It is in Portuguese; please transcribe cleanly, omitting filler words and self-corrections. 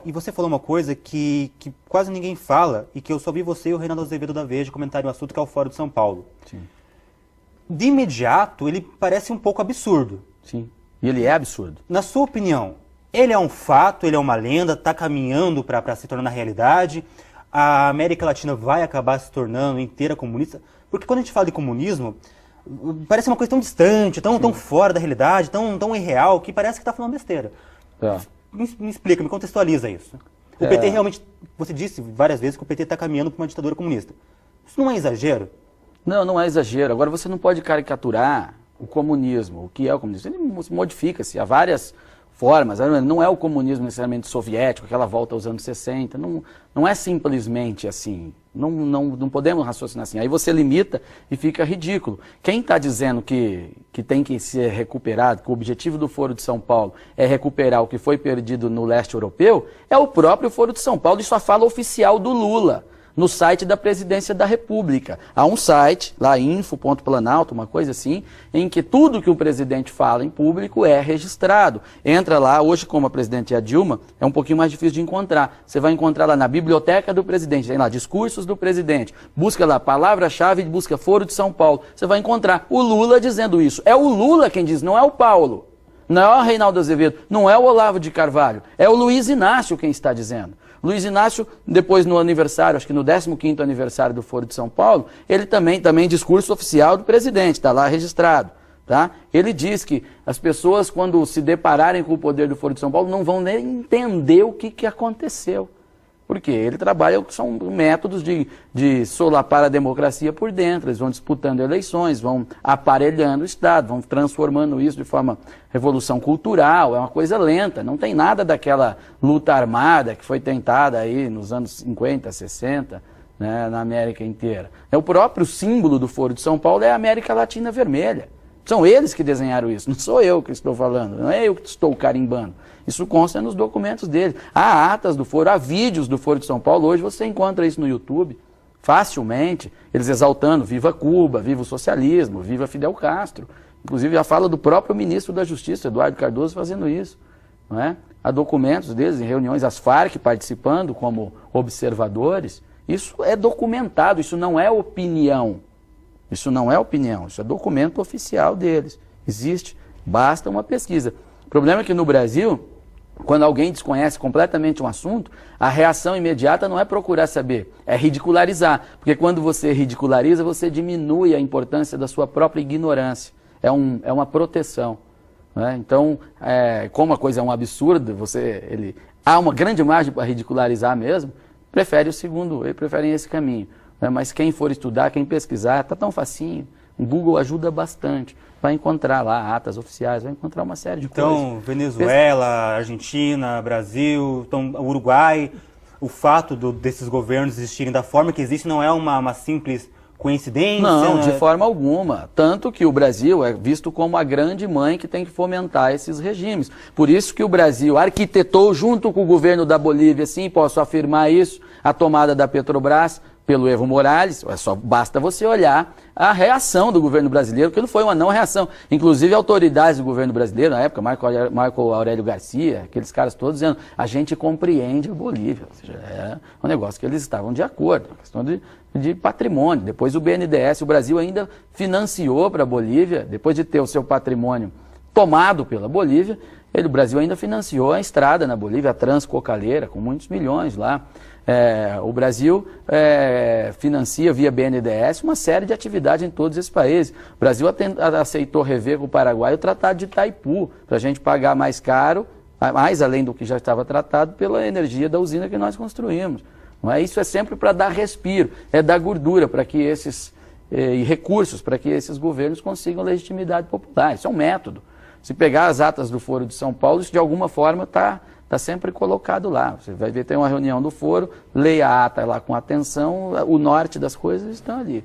E você falou uma coisa que quase ninguém fala e que eu só vi você e o Reinaldo Azevedo da Veja comentarem o assunto, que é o Fórum de São Paulo. Sim. De imediato, ele parece um pouco absurdo. Sim. E ele é absurdo. Na sua opinião, ele é um fato, ele é uma lenda, está caminhando para se tornar realidade? A América Latina vai acabar se tornando inteira comunista? Porque quando a gente fala de comunismo, parece uma coisa tão distante, tão fora da realidade, tão irreal, que parece que está falando besteira. Tá. Me explica, me contextualiza isso. O PT realmente, você disse várias vezes que o PT está caminhando para uma ditadura comunista. Isso não é exagero? Não, não é exagero. Agora, você não pode caricaturar o comunismo. O que é o comunismo? Ele modifica-se. Há várias formas. Não é o comunismo necessariamente soviético, aquela volta aos anos 60. Não é simplesmente assim. Não podemos raciocinar assim. Aí você limita e fica ridículo. Quem está dizendo que tem que ser recuperado, que o objetivo do Foro de São Paulo é recuperar o que foi perdido no leste europeu, é o próprio Foro de São Paulo. Isso é a fala oficial do Lula, no site da Presidência da República. Há um site, lá info.planalto, uma coisa assim, em que tudo que o presidente fala em público é registrado. Entra lá, hoje como a presidente é a Dilma, é um pouquinho mais difícil de encontrar. Você vai encontrar lá na biblioteca do presidente, tem lá discursos do presidente, busca lá palavra-chave, busca Foro de São Paulo, você vai encontrar o Lula dizendo isso. É o Lula quem diz, não é o Paulo, não é o Reinaldo Azevedo, não é o Olavo de Carvalho, é o Luiz Inácio quem está dizendo. Luiz Inácio, depois no aniversário, acho que no 15º aniversário do Foro de São Paulo, ele também discurso oficial do presidente, está lá registrado. Tá? Ele diz que as pessoas, quando se depararem com o poder do Foro de São Paulo, não vão nem entender o que aconteceu. Porque ele trabalha, são métodos de solapar a democracia por dentro, eles vão disputando eleições, vão aparelhando o Estado, vão transformando isso de forma revolução cultural, é uma coisa lenta, não tem nada daquela luta armada que foi tentada aí nos anos 50, 60, né, na América inteira. O próprio símbolo do Foro de São Paulo é a América Latina Vermelha. São eles que desenharam isso, não sou eu que estou falando, não é eu que estou carimbando. Isso consta nos documentos deles. Há atas do Foro, há vídeos do Foro de São Paulo, hoje você encontra isso no YouTube, facilmente, eles exaltando viva Cuba, viva o socialismo, viva Fidel Castro. Inclusive a fala do próprio ministro da Justiça, Eduardo Cardoso, fazendo isso. Não é? Há documentos deles em reuniões, as Farc participando como observadores. Isso é documentado, isso não é opinião. Isso não é opinião, isso é documento oficial deles. Existe, basta uma pesquisa. O problema é que no Brasil, quando alguém desconhece completamente um assunto, a reação imediata não é procurar saber, é ridicularizar. Porque quando você ridiculariza, você diminui a importância da sua própria ignorância. É uma proteção. Né? Então, como a coisa é um absurdo, há uma grande margem para ridicularizar mesmo, preferem esse caminho. Mas quem for estudar, quem pesquisar, está tão facinho. O Google ajuda bastante. Vai encontrar lá atas oficiais, vai encontrar uma série de coisas. Então, Venezuela, Argentina, Brasil, Uruguai, o fato desses governos existirem da forma que existe não é uma simples coincidência? Não, de forma alguma. Tanto que o Brasil é visto como a grande mãe que tem que fomentar esses regimes. Por isso que o Brasil arquitetou, junto com o governo da Bolívia, sim, posso afirmar isso, a tomada da Petrobras pelo Evo Morales. Só basta você olhar a reação do governo brasileiro, que não foi uma não reação. Inclusive autoridades do governo brasileiro, na época, Marco Aurélio Garcia, aqueles caras todos dizendo, a gente compreende a Bolívia. Ou seja, é um negócio que eles estavam de acordo, uma questão de patrimônio. Depois o BNDES, o Brasil ainda financiou para a Bolívia, depois de ter o seu patrimônio tomado pela Bolívia, o Brasil ainda financiou a estrada na Bolívia, a Transcocaleira, com muitos milhões lá. O Brasil financia via BNDES uma série de atividades em todos esses países. O Brasil aceitou rever com o Paraguai o Tratado de Itaipu, para a gente pagar mais caro, mais além do que já estava tratado, pela energia da usina que nós construímos. Não é? Isso é sempre para dar respiro, é dar gordura para que e recursos para que esses governos consigam legitimidade popular. Isso é um método. Se pegar as atas do Foro de São Paulo, isso de alguma forma está sempre colocado lá. Você vai ver, tem uma reunião do Foro, leia a ata lá com atenção, o norte das coisas estão ali.